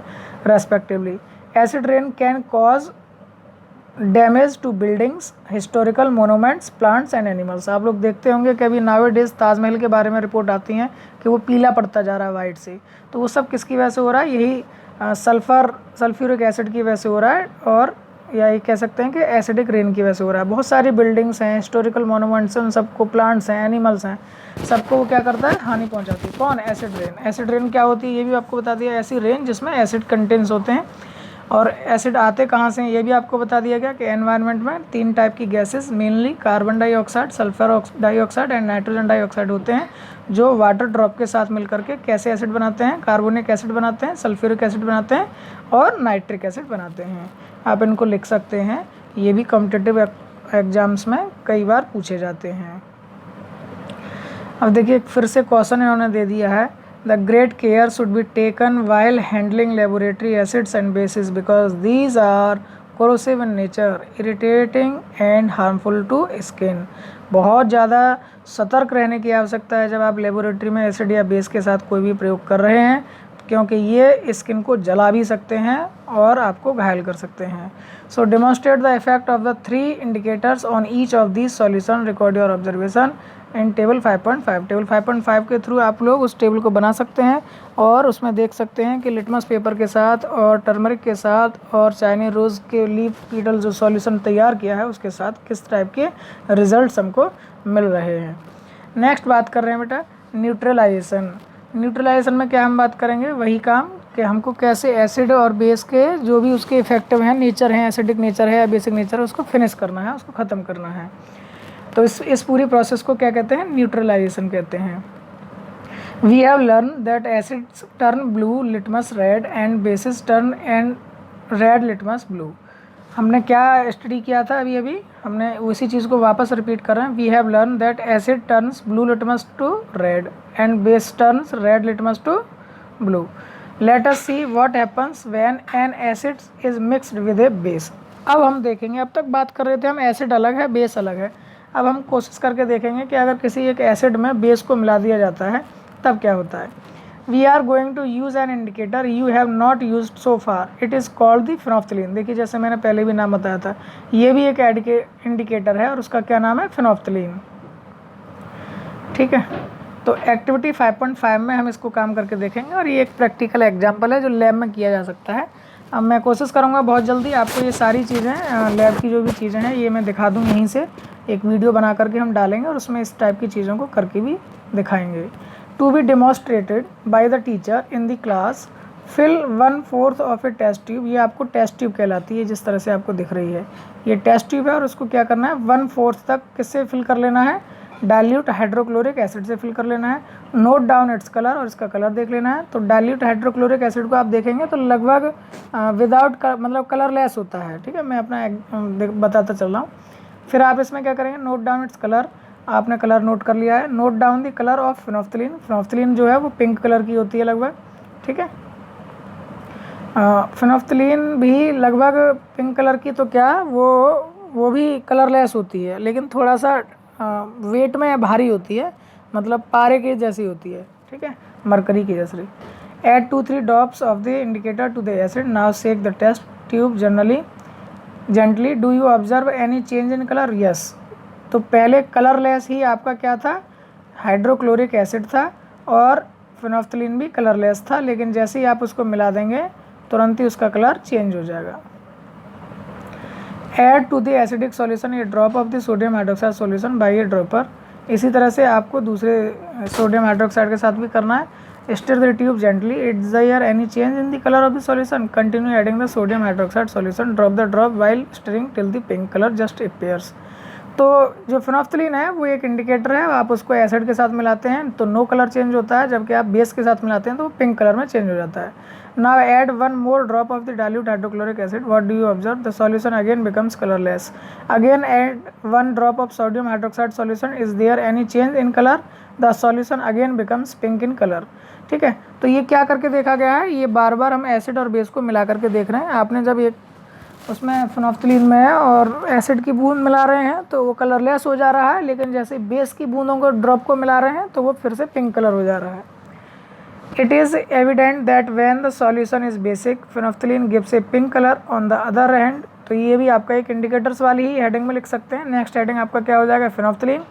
respectively। Acid rain can cause damage to buildings, historical monuments, plants and animals। आप लोग देखते होंगे कि अभी नाउअडेज ताजमहल के बारे में रिपोर्ट आती हैं कि वो पीला पड़ता जा रहा है वाइट से, तो वो सब किसकी वजह से हो रहा है? यही सल्फ्यूरिक एसिड की वजह से हो रहा है, और या ये कह सकते हैं कि एसिडिक रेन की वजह से हो रहा है। बहुत सारी बिल्डिंग्स हैं, हिस्टोरिकल मोनूमेंट्स हैं, उन सबको, प्लांट्स हैं, एनिमल्स हैं, सबको वो क्या करता है? हानि पहुंचाती है। कौन? Acid rain. एसिड रेन क्या होती है ये भी आपको बता दिया, ऐसी रेन जिसमें एसिड कंटेंट्स होते हैं। और एसिड आते कहाँ से हैं ये भी आपको बता दिया गया कि एनवायरनमेंट में 3 टाइप की gases, mainly carbon dioxide, sulphur dioxide and nitrogen dioxide होते हैं, जो वाटर ड्रॉप के साथ मिलकर के कैसे एसिड बनाते हैं? कार्बोनिक एसिड बनाते हैं, सल्फ्यूरिक एसिड बनाते हैं और नाइट्रिक एसिड बनाते हैं। आप इनको लिख सकते हैं, ये भी कॉम्पिटिटिव एग्जाम्स में कई बार पूछे जाते हैं। अब देखिए फिर से क्वेश्चन इन्होंने दे दिया है, the great care should be taken while handling laboratory acids and bases because these are corrosive in nature, irritating and harmful to skin. बहुत ज़्यादा सतर्क रहने की आवश्यकता है जब आप लेबोरेटरी में एसिड या बेस के साथ कोई भी प्रयोग कर रहे हैं, क्योंकि ये स्किन को जला भी सकते हैं और आपको घायल कर सकते हैं। So demonstrate the effect of the 3 indicators on each of these solution, record your observation in table 5.5। Table 5.5 के थ्रू आप लोग उस टेबल को बना सकते हैं और उसमें देख सकते हैं कि लिटमस पेपर के साथ और टर्मरिक के साथ और चाइनीज रोज़ के लीफ पीडल जो सॉल्यूशन तैयार किया है उसके साथ किस टाइप के रिजल्ट्स हमको मिल रहे हैं। नेक्स्ट बात कर रहे हैं बेटा न्यूट्रलाइजेशन। न्यूट्रलाइजेशन में क्या हम बात करेंगे? वही काम कि हमको कैसे एसिड और बेस के जो भी उसके इफेक्टिव हैं, नेचर हैं, एसिडिक नेचर है या बेसिक नेचर है, उसको फिनिश करना है, उसको ख़त्म करना है। तो इस पूरी प्रोसेस को क्या कहते हैं? न्यूट्रलाइजेशन कहते हैं। We have learn that acids turn blue litmus red and bases turn and red litmus blue. हमने क्या स्टडी किया था अभी हमने उसी चीज़ को वापस रिपीट कर रहे हैं। We have learn that acid turns blue litmus to red and base turns red litmus to blue. Let us see what happens when an acid is mixed with a base. अब हम देखेंगे, अब तक बात कर रहे थे हम एसिड अलग है बेस अलग है, अब हम कोशिश करके देखेंगे कि अगर किसी एक एसिड में बेस को मिला दिया जाता है तब क्या होता है। We are going to use an indicator you have not used so far, it is called the phenolphthalein. देखिए जैसे मैंने पहले भी नाम बताया था, ये भी एक इंडिकेटर है और उसका क्या नाम है? फेनोफ्थलीन। ठीक है, तो एक्टिविटी 5.5 में हम इसको काम करके देखेंगे और ये एक प्रैक्टिकल एग्जाम्पल है जो लैब में किया जा सकता है। अब मैं कोशिश करूँगा बहुत जल्दी आपको ये सारी चीज़ें, लैब की जो भी चीज़ें हैं ये मैं दिखा दूँ, यहीं से एक वीडियो बना करके हम डालेंगे और उसमें इस टाइप की चीज़ों को करके भी दिखाएंगे। To be demonstrated by the teacher in the class, fill 1/4 of a test tube. ये आपको टेस्ट ट्यूब कहलाती है, जिस तरह से आपको दिख रही है ये टेस्ट ट्यूब है और उसको क्या करना है? 1/4 तक किससे फिल कर लेना है? डाइल्यूट हाइड्रोक्लोरिक एसिड से फिल कर लेना है। नोट डाउन इट्स कलर, और इसका कलर देख लेना है। तो डाइल्यूट हाइड्रोक्लोरिक एसिड को आप देखेंगे तो लगभग विदाउट मतलब कलरलेस होता है। ठीक है, मैं अपना बताता चल रहा हूँ। फिर आप इसमें क्या करेंगे? नोट डाउन इट्स कलर, आपने कलर नोट कर लिया है। Note down the colour of phenolphthalein. Phenolphthalein जो है वो पिंक कलर की होती है लगभग। ठीक है, फेनोफ्थलीन भी लगभग पिंक कलर की, तो क्या वो भी कलरलेस होती है, लेकिन थोड़ा सा वेट में भारी होती है, मतलब पारे के जैसी होती है। ठीक है, मरकरी की जैसी। Add 2-3 drops of the indicator to the acid, now shake the test tube gently. Do you observe any change in colour? Yes. तो पहले कलरलेस ही आपका क्या था? हाइड्रोक्लोरिक एसिड था और फेनोफ्थलीन भी कलरलेस था, लेकिन जैसे ही आप उसको मिला देंगे तुरंत ही उसका कलर चेंज हो जाएगा। Add to the acidic solution a drop of the sodium hydroxide solution by a dropper. इसी तरह से आपको दूसरे सोडियम हाइड्रोक्साइड के साथ भी करना है। Stir the tube gently. Is there any change in the color of the solution? Continue adding the sodium hydroxide solution. Drop the drop while stirring till the pink color just appears. तो जो phenolphthalein है वो एक indicator है, आप उसको acid के साथ मिलाते हैं तो नो कलर चेंज होता है, जबकि आप बेस के साथ मिलाते हैं तो वो पिंक कलर में चेंज हो जाता है. Now add 1 more drop of the dilute hydrochloric acid. What do you observe? The solution again becomes colorless. Again add 1 drop of sodium hydroxide solution. Is there any change in color? The solution again becomes pink in color. ठीक है, तो ये क्या करके देखा गया है, ये बार बार हम एसिड और बेस को मिला करके देख रहे हैं. आपने जब एक उसमें फिनोफ्थलीन में है और एसिड की बूंद मिला रहे हैं तो वो कलरलेस हो जा रहा है, लेकिन जैसे बेस की बूंदों को ड्रॉप को मिला रहे हैं तो वो फिर से पिंक कलर हो जा रहा है. It is evident that when the solution is basic, phenolphthalein gives a pink color on the other hand. तो ये भी आपका एक इंडिकेटर्स वाली ही हेडिंग में लिख सकते हैं. नेक्स्ट हेडिंग आपका क्या हो जाएगा, फिनोफ्थलीन,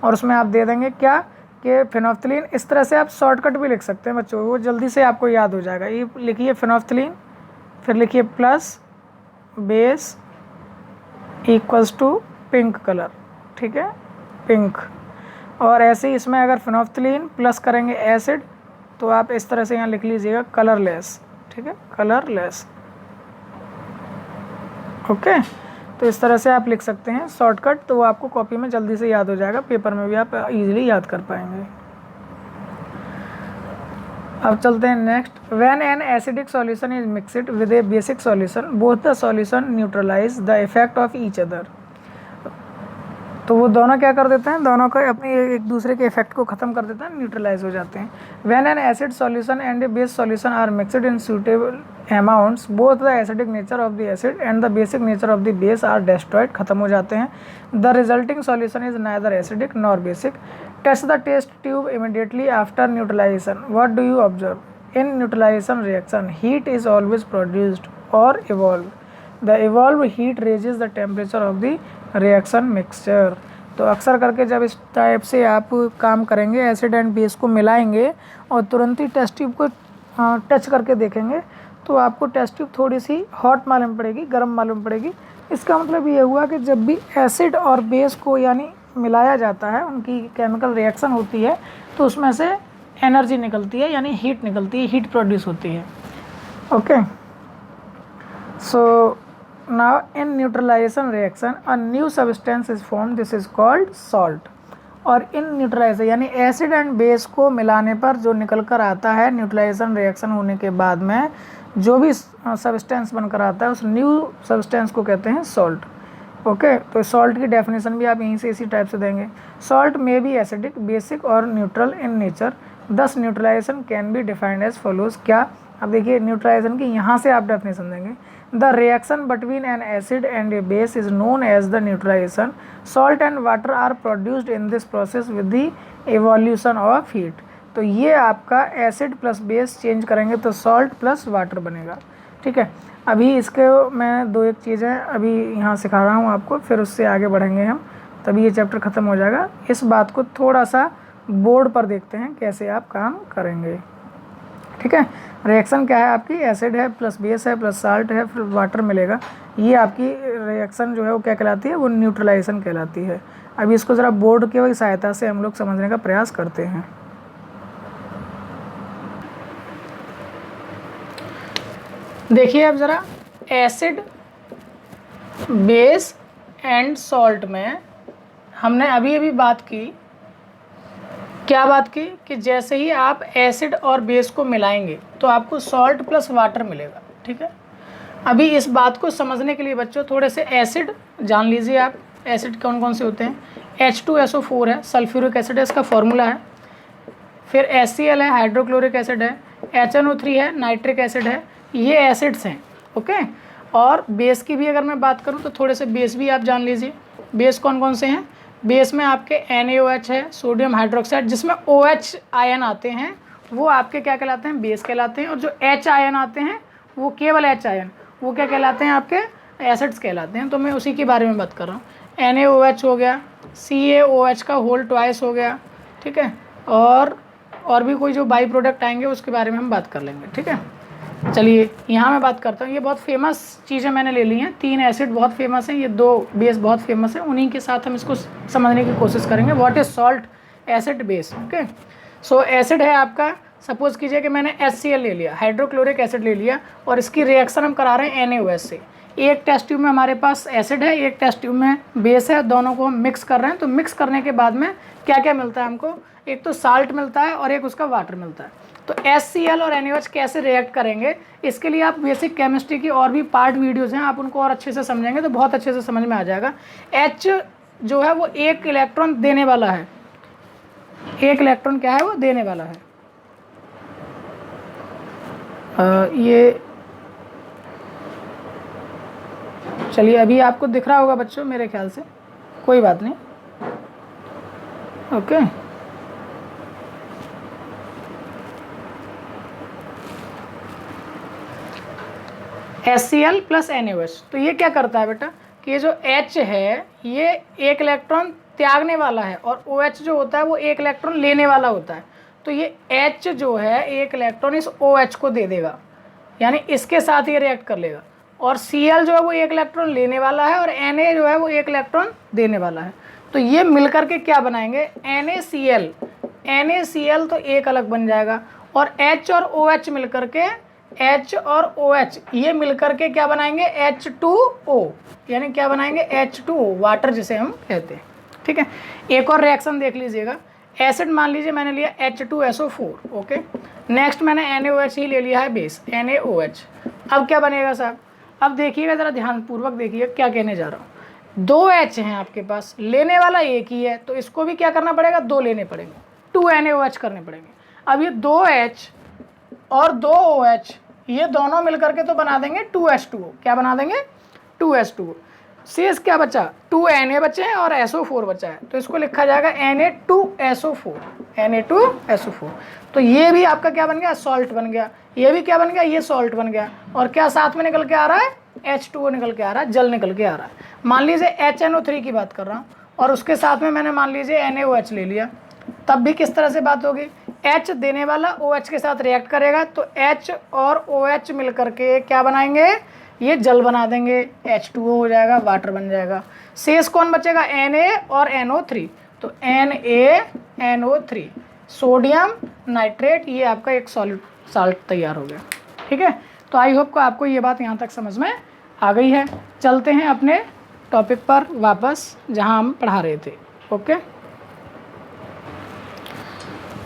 और उसमें आप दे देंगे क्या कि फिनोफ्थलीन. इस तरह से आप शॉर्टकट भी लिख सकते हैं बच्चों, वो जल्दी से आपको याद हो जाएगा. ये लिखिए फिनोफ्थलीन, फिर लिखिए plus base equals to pink colour. ठीक है, पिंक. और ऐसे ही इसमें अगर फिनोफ्थलीन प्लस करेंगे एसिड तो आप इस तरह से यहाँ लिख लीजिएगा कलरलेस. ठीक है, कलरलेस. ओके, तो इस तरह से आप लिख सकते हैं शॉर्टकट, तो वो आपको कॉपी में जल्दी से याद हो जाएगा, पेपर में भी आप इजीली याद कर पाएंगे. अब चलते हैं next. When an acidic solution is mixed with a basic solution both the solution neutralize the effect of each other. तो वो दोनों क्या कर देते हैं, दोनों का अपनी एक दूसरे के इफेक्ट को ख़त्म कर देते हैं, न्यूट्रलाइज हो जाते हैं. When an acid solution and a base solution are mixed in suitable amounts both the acidic nature of the acid and the basic nature of the base are destroyed, खत्म हो जाते हैं. The resulting solution is neither acidic nor basic. Test the test tube immediately after neutralisation. What do you observe? In neutralisation reaction heat is always produced और evolve. The evolve heat raises the temperature of the reaction mixture. तो अक्सर करके जब इस type से आप काम करेंगे, एसिड एंड बेस को मिलाएंगे और तुरंत ही टेस्ट ट्यूब को टच करके देखेंगे तो आपको टेस्ट ट्यूब थोड़ी सी हॉट मालूम पड़ेगी, गर्म मालूम पड़ेगी. इसका मतलब ये हुआ कि जब भी एसिड और बेस को यानी मिलाया जाता है, उनकी केमिकल रिएक्शन होती है तो उसमें से एनर्जी निकलती है, यानी हीट निकलती है, हीट प्रोड्यूस होती है. Okay, so now in neutralization reaction a new substance is formed, this is called salt. और इन न्यूट्रलाइजेशन यानी एसिड एंड बेस को मिलाने पर जो निकल कर आता है, न्यूट्रलाइजेशन रिएक्शन होने के बाद में जो भी सब्सटेंस बनकर आता है उस न्यू सब्सटेंस को कहते हैं सॉल्ट. ओके, तो सॉल्ट की डेफिनेशन भी आप यहीं से इसी टाइप से देंगे. Salt may be acidic, basic और neutral in nature. Thus neutralization can be defined as follows. क्या, अब देखिए न्यूट्रलाइजेशन की यहाँ से आप डेफिनेशन देंगे. The reaction between an acid and a base is known as the neutralization. Salt and water are produced in this process with the evolution of heat. तो ये आपका एसिड प्लस बेस चेंज करेंगे तो salt plus water बनेगा. ठीक है, अभी इसके मैं दो एक चीज़ें अभी यहाँ सिखा रहा हूँ आपको, फिर उससे आगे बढ़ेंगे हम, तभी ये चैप्टर ख़त्म हो जाएगा. इस बात को थोड़ा सा बोर्ड पर देखते हैं कैसे आप काम करेंगे. ठीक है, रिएक्शन क्या है आपकी, एसिड है प्लस बेस है प्लस साल्ट है फिर वाटर मिलेगा. ये आपकी रिएक्शन जो है वो क्या कहलाती है, वो न्यूट्रलाइजेशन कहलाती है. अभी इसको ज़रा बोर्ड की सहायता से हम लोग समझने का प्रयास करते हैं. देखिए अब ज़रा एसिड, बेस एंड सॉल्ट में हमने अभी अभी बात की, क्या बात की कि जैसे ही आप एसिड और बेस को मिलाएंगे तो आपको सॉल्ट प्लस वाटर मिलेगा. ठीक है, अभी इस बात को समझने के लिए बच्चों थोड़े से एसिड जान लीजिए आप. एसिड कौन कौन से होते हैं, H2SO4 है, सल्फ्यूरिक एसिड है, इसका फॉर्मूला है. फिर HCl है, हाइड्रोक्लोरिक एसिड है. HNO3 है, नाइट्रिक एसिड है. ये एसिड्स हैं. ओके, और बेस की भी अगर मैं बात करूँ तो थोड़े से बेस भी आप जान लीजिए. बेस कौन कौन से हैं, बेस में आपके NaOH है, सोडियम हाइड्रोक्साइड, जिसमें OH आयन आते हैं वो आपके क्या कहलाते हैं, बेस कहलाते हैं. और जो H आयन आते हैं वो केवल H आयन, वो क्या कहलाते हैं, आपके एसिड्स कहलाते हैं. तो मैं उसी के बारे में बात कर रहा हूँ. NaOH हो गया, CaOH का होल ट्वाइस हो गया. ठीक है, और भी कोई जो बाई प्रोडक्ट आएंगे उसके बारे में हम बात कर लेंगे. ठीक है, चलिए यहाँ मैं बात करता हूँ. ये बहुत फेमस चीज़ें मैंने ले ली हैं. 3 एसिड बहुत फेमस हैं, ये 2 बेस बहुत फेमस हैं, उन्हीं के साथ हम इसको समझने की कोशिश करेंगे. What is salt, acid, base. Okay, so acid है आपका सपोज कीजिए कि मैंने HCl ले लिया, हाइड्रोक्लोरिक एसिड ले लिया, और इसकी रिएक्शन हम करा रहे हैं NaOH से। एक टेस्ट ट्यूब में हमारे पास एसिड है, एक टेस्ट ट्यूब में बेस है, दोनों को हम मिक्स कर रहे हैं। तो मिक्स करने के बाद में क्या क्या मिलता है हमको, एक तो साल्ट मिलता है और एक उसका वाटर मिलता है। तो HCl और NaOH कैसे रिएक्ट करेंगे, इसके लिए आप बेसिक केमिस्ट्री की और भी पार्ट वीडियोज़ हैं, आप उनको और अच्छे से समझेंगे तो बहुत अच्छे से समझ में आ जाएगा। H जो है वो एक इलेक्ट्रॉन देने वाला है, एक इलेक्ट्रॉन क्या है वो देने वाला है। ये चलिए अभी आपको दिख रहा होगा बच्चों मेरे ख्याल से, कोई बात नहीं, ओके। HCl प्लस NaOH, तो ये क्या करता है बेटा कि ये जो H है ये एक इलेक्ट्रॉन त्यागने वाला है और OH जो होता है वो एक इलेक्ट्रॉन लेने वाला होता है। तो ये H जो है एक इलेक्ट्रॉन इस OH को दे देगा, यानी इसके साथ ये रिएक्ट कर लेगा। और Cl जो है वो एक इलेक्ट्रॉन लेने वाला है और Na जो है वो एक इलेक्ट्रॉन देने वाला है। तो ये मिलकर के क्या बनाएंगे, NaCl। NaCl तो एक अलग बन जाएगा, और H और OH मिलकर के, H और OH ये मिलकर के क्या बनाएंगे, H2O, यानी क्या बनाएंगे, H2O, वाटर जिसे हम कहते हैं। ठीक है, एक और रिएक्शन देख लीजिएगा। एसिड मान लीजिए मैंने लिया H2SO4, ओके। नेक्स्ट मैंने NaOH ही ले लिया है बेस, NaOH। अब क्या बनेगा साहब, अब देखिएगा ज़रा ध्यानपूर्वक देखिए क्या कहने जा रहा हूँ। 2 H हैं आपके पास, लेने वाला एक ही है, तो इसको भी क्या करना पड़ेगा, 2 लेने पड़ेंगे, 2 NaOH करने पड़ेंगे। अब ये 2 H और 2 OH ये दोनों मिलकर के तो बना देंगे 2H2O। क्या बना देंगे, 2H2O। शेष क्या बचा, 2 Na बचे हैं और SO4 बचा है, तो इसको लिखा जाएगा Na2SO4, Na2SO4। तो ये भी आपका क्या बन गया, सॉल्ट बन गया। ये भी क्या बन गया, ये सॉल्ट बन गया। और क्या साथ में निकल के आ रहा है, H2O निकल के आ रहा है, जल निकल के आ रहा है। मान लीजिए HNO3 की बात कर रहा हूँ और उसके साथ में मैंने मान लीजिए NaOH ले लिया, तब भी किस तरह से बात होगी, H देने वाला OH के साथ रिएक्ट करेगा, तो H और OH मिलकर के क्या बनाएंगे, ये जल बना देंगे, H2O हो जाएगा, वाटर बन जाएगा। शेष कौन बचेगा, Na और NO3, तो NaNO3 सोडियम नाइट्रेट, ये आपका एक सॉलिड साल्ट तैयार हो गया। ठीक है, तो आई होप को आपको ये बात यहाँ तक समझ में आ गई है। चलते हैं अपने टॉपिक पर वापस जहाँ हम पढ़ा रहे थे, ओके।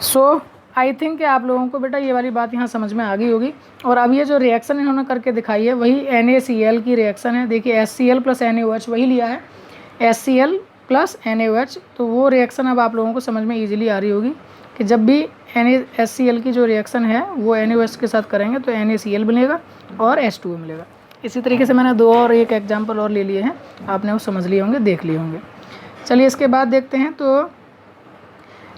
सो आई थिंक कि आप लोगों को बेटा ये वाली बात यहाँ समझ में आ गई होगी। और अब ये जो रिएक्शन इन्होंने करके दिखाई है वही NaCl की रिएक्शन है। देखिए HCl प्लस NaOH वही लिया है, HCl प्लस NaOH। तो वो रिएक्शन अब आप लोगों को समझ में ईजिली आ रही होगी कि जब भी HCl की जो रिएक्शन है वो NaOH के साथ करेंगे तो NaCl बनेगा और H2O मिलेगा। इसी तरीके से मैंने 2 और एक एग्जाम्पल और ले लिए हैं, आपने वो समझ लिए होंगे, देख लिए होंगे। चलिए इसके बाद देखते हैं। तो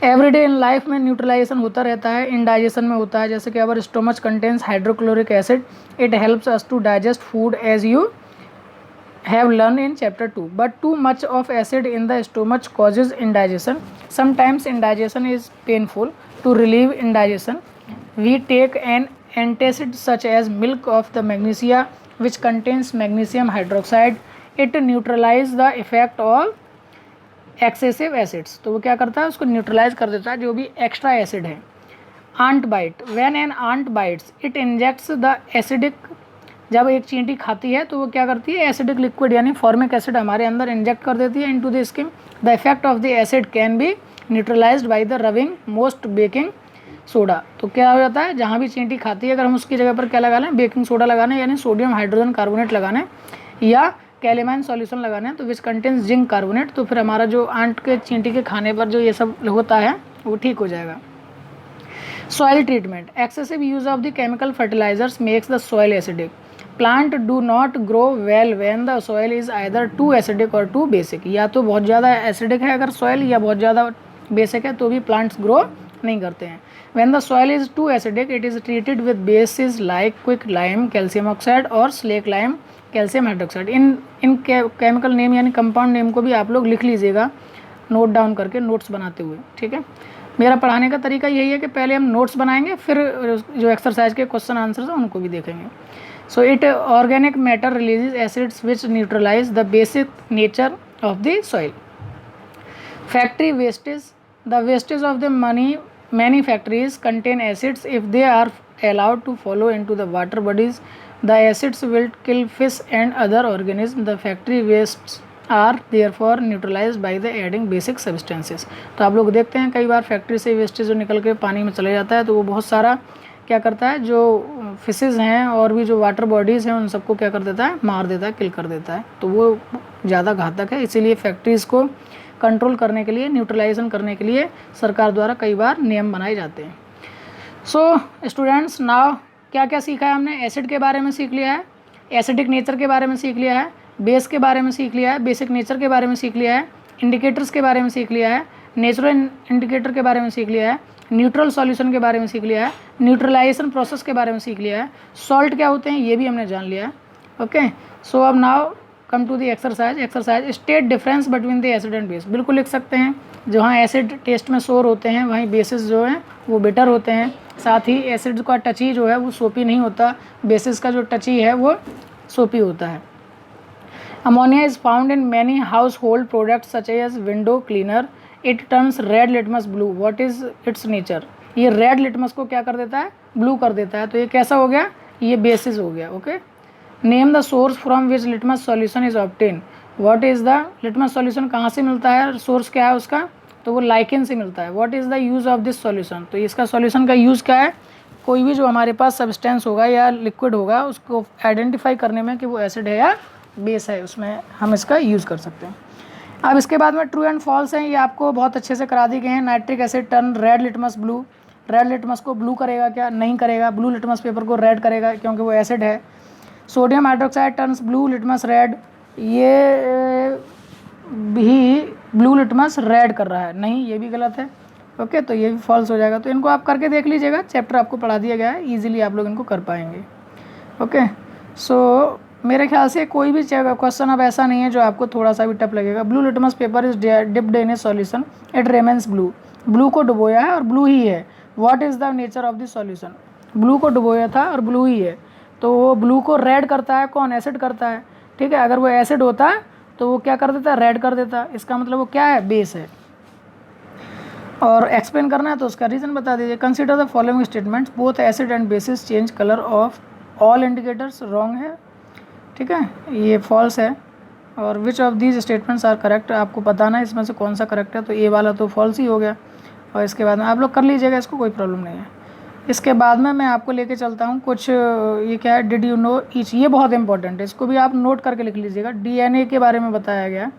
एवरीडे इन लाइफ में न्यूट्रलाइजेशन होता रहता है, इंडाइजेशन में होता है। जैसे कि our stomach contains hydrochloric acid, it helps us to digest food as you have learned in chapter 2, but too much of acid in the stomach causes indigestion. Sometimes indigestion is painful. To relieve indigestion, we take an antacid such as milk of the magnesia, which contains magnesium hydroxide. It neutralizes the effect of excessive acids. तो वो क्या करता है, उसको neutralise कर देता है जो भी एक्स्ट्रा एसिड है। Ant bite, when an ant bites, it injects the acidic, जब एक चींटी खाती है तो वो क्या करती है, एसिडिक लिक्विड यानी फॉर्मिक एसिड हमारे अंदर इंजेक्ट कर देती है into the skin. The effect of the acid can be neutralised by the rubbing most baking soda. तो क्या हो जाता है, जहाँ भी चींटी खाती है अगर हम उसकी जगह पर क्या लगा लें, बेकिंग सोडा लगाने यानी सोडियम हाइड्रोजन कार्बोनेट लगाने या कैलेमाइन सॉल्यूशन लगाने, तो विच कंटेन्स जिंक कार्बोनेट, तो फिर हमारा जो आंट के चींटी के खाने पर जो ये सब होता है वो ठीक हो जाएगा। Soil treatment, excessive use of the chemical fertilizers makes the soil acidic. Plant do not grow well when the soil is either too acidic or too basic. या तो बहुत ज़्यादा एसिडिक है अगर सॉइल, या बहुत ज़्यादा बेसिक है तो भी प्लांट्स ग्रो नहीं करते हैं। When the soil is too acidic it is treated with bases like quick lime calcium oxide और स्लेक लाइम कैल्शियम हाइड्रोक्साइड। इन केमिकल नेम यानी कंपाउंड नेम को भी आप लोग लिख लीजिएगा नोट डाउन करके नोट्स बनाते हुए। ठीक है, मेरा पढ़ाने का तरीका यही है कि पहले हम नोट्स बनाएंगे, फिर जो एक्सरसाइज के क्वेश्चन आंसर्स हैं उनको भी देखेंगे। So it organic matter releases acids which neutralize the basic nature of the soil. Factory wastage, the wastage of the money Many factories contain acids. If they are allowed to follow into the water bodies, the acids will kill fish and other organisms. The factory wastes are therefore neutralized by the adding basic substances. तो आप लोग देखते हैं कई बार factory से wastage जो निकल के पानी में चले जाता है तो वो बहुत सारा क्या करता है, जो फिशेज़ हैं और भी जो वाटर बॉडीज़ हैं उन सबको क्या कर देता है, मार देता है, किल कर देता है। तो वो ज़्यादा घातक है। इसीलिए फैक्ट्रीज़ को कंट्रोल करने के लिए, न्यूट्रलाइजेशन करने के लिए सरकार द्वारा कई बार नियम बनाए जाते हैं। सो स्टूडेंट्स, नाउ क्या क्या सीखा है हमने? एसिड के बारे में सीख लिया है, एसिडिक नेचर के बारे में सीख लिया है, बेस के बारे में सीख लिया है, बेसिक नेचर के बारे में सीख लिया है, इंडिकेटर्स के बारे में सीख लिया है, नेचुरल इंडिकेटर के बारे में सीख लिया है, न्यूट्रल सॉल्यूशन के बारे में सीख लिया है, न्यूट्रलाइजेशन प्रोसेस के बारे में सीख लिया है, सॉल्ट क्या होते हैं ये भी हमने जान लिया है। ओके, सो अब now come to the exercise state difference between the acid and base. बिल्कुल लिख सकते हैं, जहाँ एसिड टेस्ट में सोर होते हैं वहीं बेसिस जो हैं वो बेटर होते हैं। साथ ही एसिड का टची जो है वो सोपी नहीं होता, बेसिस का जो टची है वो सोपी होता है। Ammonia is found in many household products such as window cleaner. It turns red litmus blue. What is its nature? ये रेड लिटमस को क्या कर देता है, ब्लू कर देता है। तो ये कैसा हो गया, ये बेसिस हो गया। Okay, name the source from which litmus solution is obtain. What is the litmus solution कहाँ से मिलता है, सोर्स क्या है उसका, तो वो लाइकेन से मिलता है। What is the use of this solution, तो इसका सॉल्यूशन का यूज़ क्या है, कोई भी जो हमारे पास सब्सटेंस होगा या लिक्विड होगा उसको आइडेंटिफाई करने में कि वो एसिड है या बेस है, उसमें हम इसका यूज़ कर सकते हैं। अब इसके बाद में ट्रू एंड फॉल्स हैं, ये आपको बहुत अच्छे से करा दी गए हैं। Nitric asset turn red litmus blue. Red litmus को ब्लू करेगा क्या, नहीं करेगा। ब्लू लिटमस पेपर को रेड करेगा क्योंकि वो एसिड है। Sodium hydroxide turns blue litmus red, ये भी ब्लू लिटमस रेड कर रहा है, नहीं ये भी गलत है। ओके, तो ये भी फॉल्स हो जाएगा। तो इनको आप करके देख लीजिएगा, चैप्टर आपको पढ़ा दिया गया है, ईजिली आप लोग इनको कर पाएंगे। ओके, सो मेरे ख्याल से कोई भी क्वेश्चन अब ऐसा नहीं है जो आपको थोड़ा सा भी टफ लगेगा। Blue litmus paper is dipped in A solution, it remains blue. Blue को डुबोया है और ब्लू ही है। What is the nature of the solution, blue को डुबोया था और ब्लू ही है, तो वो ब्लू को रेड करता है कौन, एसिड करता है। ठीक है, अगर वो एसिड होता तो वो क्या कर देता, रेड कर देता। इसका मतलब वो क्या है, बेस है। और एक्सप्लेन करना है तो उसका रीज़न बता दीजिए। Consider the following statements, both acid and bases change colour of all indicators. Wrong है, ठीक है, ये फॉल्स है। और which of these statements are correct, आपको बताना है इसमें से कौन सा करेक्ट है। तो ए वाला तो फॉल्स ही हो गया। और इसके बाद में आप लोग कर लीजिएगा, इसको कोई प्रॉब्लम नहीं है। इसके बाद में मैं आपको लेके चलता हूँ कुछ, ये क्या है, डिड यू नो ईच, ये बहुत इंपॉर्टेंट है, इसको भी आप नोट करके लिख लीजिएगा। डीएनए के बारे में बताया गया,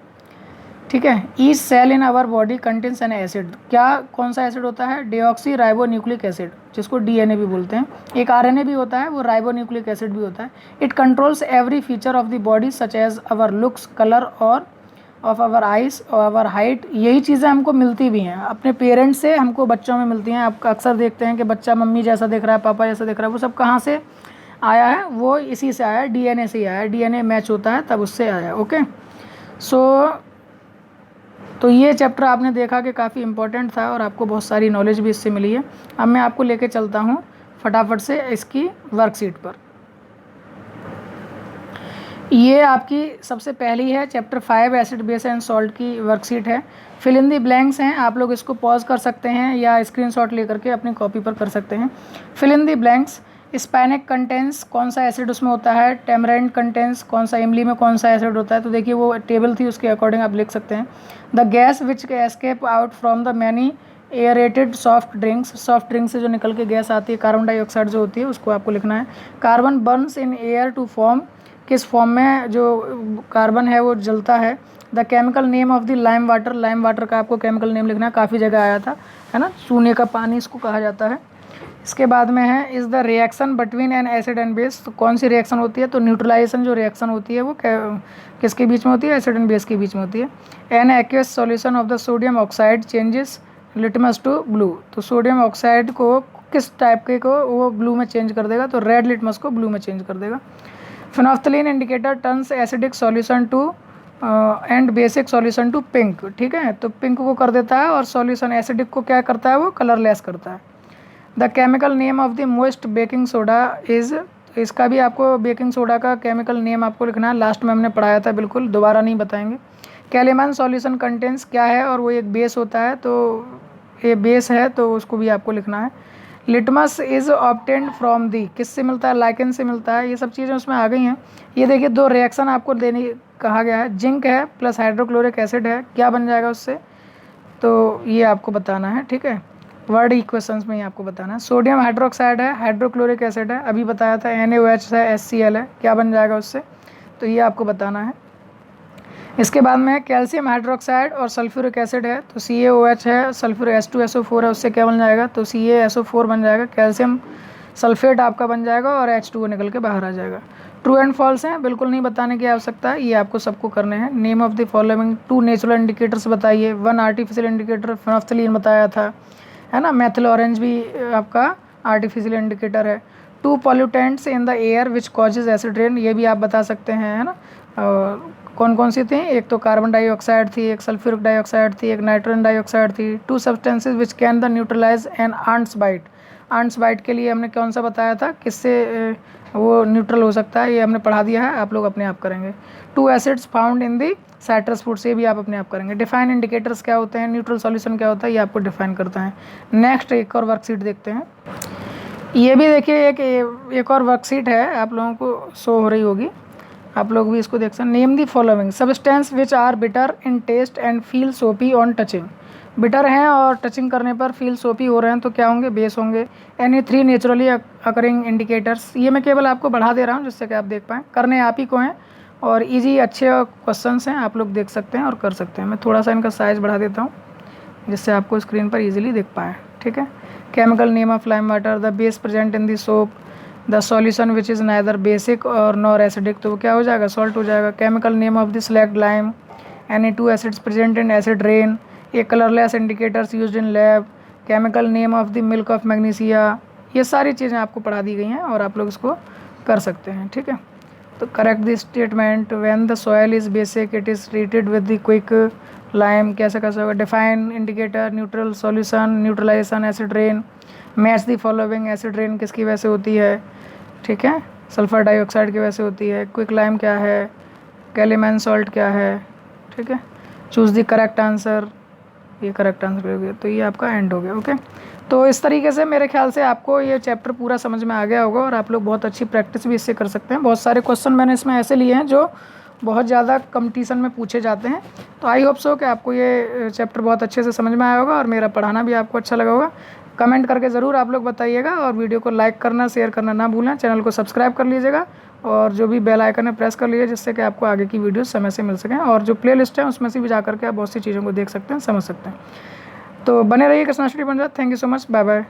ठीक है। Each cell in our body contains an acid, क्या कौन सा एसिड होता है, डीऑक्सी राइबो न्यूक्लिक एसिड, जिसको डीएनए भी बोलते हैं। एक आरएनए भी होता है, वो राइबो न्यूक्लिक एसिड भी होता है। It controls every feature of the body such as our looks, colour और ऑफ आवर आइज और आवर हाइट। यही चीज़ें हमको मिलती भी हैं अपने पेरेंट्स से, हमको बच्चों में मिलती हैं। आप अक्सर देखते हैं कि बच्चा मम्मी जैसा दिख रहा है, पापा जैसा दिख रहा है, वो सब कहाँ से आया है, वो इसी से आया है, डीएनए से ही आया है। डीएनए मैच होता है तब उससे आया है। ओके, सो तो ये चैप्टर आपने देखा कि काफ़ी इंपॉर्टेंट था और आपको बहुत सारी नॉलेज भी इससे मिली है। अब मैं आपको लेके चलता हूँ फटाफट से इसकी वर्कशीट पर। ये आपकी सबसे पहली है, chapter 5 acid base and salt की वर्कशीट है। फिल इन दी ब्लैंक्स हैं, आप लोग इसको पॉज कर सकते हैं या स्क्रीनशॉट लेकर के अपनी कॉपी पर कर सकते हैं। Fill in the blanks, spinach contains कौन सा एसिड उसमें होता है, टेमरेंट कंटेंस कौन सा, इमली में कौन सा एसिड होता है। तो देखिए वो टेबल थी, उसके अकॉर्डिंग आप लिख सकते हैं। The gas which escape out from the many aerated soft drinks, soft drink से जो निकल के गैस आती है, कार्बन डाइऑक्साइड जो होती है, उसको आपको लिखना है। Carbon burns in air to form, किस फॉर्म में जो कार्बन है वो जलता है। The chemical name of the lime water, lime water का आपको केमिकल नेम लिखना है, काफ़ी जगह आया था, है ना, चूने का पानी इसको कहा जाता है। इसके बाद में है is the reaction between N acid and base, तो कौन सी रिएक्शन होती है, तो न्यूट्रलाइजेशन जो रिएक्शन होती है वो किसके बीच में होती है, एसिड एंड बेस के बीच में होती है। An aqueous solution of the sodium oxide changes litmus to blue, तो सोडियम ऑक्साइड को किस टाइप के को वो ब्लू में चेंज कर देगा, तो रेड लिटमस को ब्लू में चेंज कर देगा। Phenolphthalein indicator turns acidic solution to and basic solution to pink, ठीक है, तो पिंक को कर देता है और सॉल्यूशन एसिडिक को क्या करता है, वो कलरलेस करता है। The chemical name of the most baking soda is, इसका भी आपको बेकिंग सोडा का केमिकल नेम आपको लिखना है, लास्ट में हमने पढ़ाया था, बिल्कुल दोबारा नहीं बताएंगे। कैलेमन सॉल्यूशन कंटेंस क्या है और वो एक बेस होता है, तो ये बेस है तो उसको भी आपको लिखना है। Litmus is obtained from the, किससे मिलता है, लाइकेन से मिलता है। ये सब चीज़ें उसमें आ गई हैं। ये देखिए 2 रिएक्शन आपको देने कहा गया है, जिंक है प्लस हाइड्रोक्लोरिक एसिड है, क्या बन जाएगा उससे, तो ये आपको बताना है, ठीक है। वर्ड इक्वेशंस में ही आपको बताना है। सोडियम हाइड्रोक्साइड है, हाइड्रोक्लोरिक एसिड है, अभी बताया था NaOH है, HCl है, क्या बन जाएगा उससे, तो ये आपको बताना है। इसके बाद में कैल्शियम हाइड्रोक्साइड और सल्फ्यूरिक एसिड है, तो CaOH है, सल्फ्यूर H2SO4 है, उससे क्या बन जाएगा, तो CaSO4 बन जाएगा, कैल्शियम सल्फेट आपका बन जाएगा और H2O निकल के बाहर आ जाएगा। ट्रू एंड फॉल्स हैं, बिल्कुल नहीं बताने की आवश्यकता है, ये आपको सबको करने हैं। Name of the following 2 natural indicators बताइए, 1 आर्टिफिशियल इंडिकेटर फिनोफ्थलीन बताया था, है ना। मेथिल ऑरेंज भी आपका आर्टिफिशियल इंडिकेटर है। 2 pollutants in the air which causes acid rain, ये भी आप बता सकते हैं, है ना। कौन कौन सी थी, एक तो कार्बन डाइऑक्साइड थी, एक सल्फ्यूरिक डाइऑक्साइड थी, एक नाइट्रोजन डाइऑक्साइड थी। 2 substances which can the neutralize an ants bite, ants bite के लिए हमने कौन सा बताया था, किससे वो न्यूट्रल हो सकता है, ये हमने पढ़ा दिया है, आप लोग अपने आप करेंगे। 2 acids found in the citrus fruits, ये भी आप अपने आप करेंगे। डिफाइन इंडिकेटर्स क्या होते हैं, न्यूट्रल सॉल्यूशन क्या होता है, ये आपको डिफाइन करता है। नेक्स्ट एक और वर्कशीट देखते हैं। ये भी देखिए एक और वर्कशीट है, आप लोगों को शो हो रही होगी, आप लोग भी इसको देख सकते हैं। Name the following substance which are bitter in taste and feel soapy on touching, bitter हैं और टचिंग करने पर फील सोपी हो रहे हैं तो क्या होंगे, बेस होंगे। एनी 3 नेचुरली अकरिंग इंडिकेटर्स, ये मैं केवल आपको बढ़ा दे रहा हूँ जिससे कि आप देख पाएँ, करने आप ही को हैं और इजी अच्छे क्वेश्चंस हैं, आप लोग देख सकते हैं और कर सकते हैं। मैं थोड़ा सा इनका साइज़ बढ़ा देता हूँ जिससे आपको स्क्रीन पर ईजिली दिख पाए, ठीक है। Chemical name of lime water, the base present in the soap, the solution which is neither basic और नॉर एसिडिक, तो वो क्या हो जाएगा, सॉल्ट हो जाएगा। Chemical name of the slaked lime, any 2 acids present in acid rain, ये colourless indicators used in lab. Chemical name of the milk of magnesia, ये सारी चीज़ें आपको पढ़ा दी गई हैं और आप लोग इसको कर सकते हैं, ठीक है। तो correct this statement, when the soil is basic it is treated with the quick lime, कैसे कैसे होगा। Define indicator, neutral solution, neutralization, acid rain. Match the following, acid rain किसकी वजह से होती है, ठीक है, सल्फर डाइऑक्साइड की वजह से होती है। क्विक लाइम क्या है, कैलिमैन सॉल्ट क्या है, ठीक है। चूज़ द करेक्ट आंसर, ये करेक्ट आंसर हो गया, तो ये आपका एंड हो गया, ओके। तो इस तरीके से मेरे ख्याल से आपको ये चैप्टर पूरा समझ में आ गया होगा और आप लोग बहुत अच्छी प्रैक्टिस भी इससे कर सकते हैं। बहुत सारे क्वेश्चन मैंने इसमें ऐसे लिए हैं जो बहुत ज़्यादा कंपटीशन में पूछे जाते हैं, तो आई होप सो कि आपको ये चैप्टर बहुत अच्छे से समझ में आया होगा और मेरा पढ़ाना भी आपको अच्छा लगा होगा। कमेंट करके ज़रूर आप लोग बताइएगा और वीडियो को लाइक करना, शेयर करना ना भूलें। चैनल को सब्सक्राइब कर लीजिएगा और जो भी बेल आइकन है प्रेस कर लीजिए जिससे कि आपको आगे की वीडियो समय से मिल सकें और जो प्लेलिस्ट है उसमें से भी जा करके आप बहुत सी चीज़ों को देख सकते हैं, समझ सकते हैं। तो बने रहिए Krishna study Punjab. Thank you so much, bye bye.